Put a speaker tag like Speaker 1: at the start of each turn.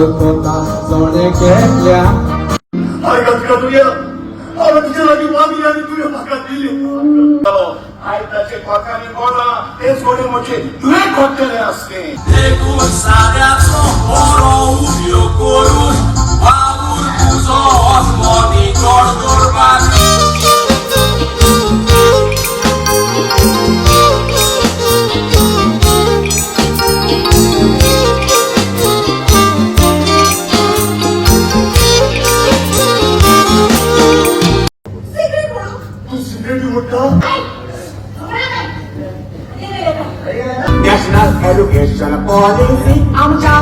Speaker 1: होता सोने घेतल्या
Speaker 2: का तुझ्या अरे तुझ्या लागी मागली आणि तुझ्या भागात दिली आयताचे पाकाने बोला ते सोडे मोठे तुझे खोटले असते
Speaker 1: नॅशनल एज्युकेशन पॉलिसी आमच्या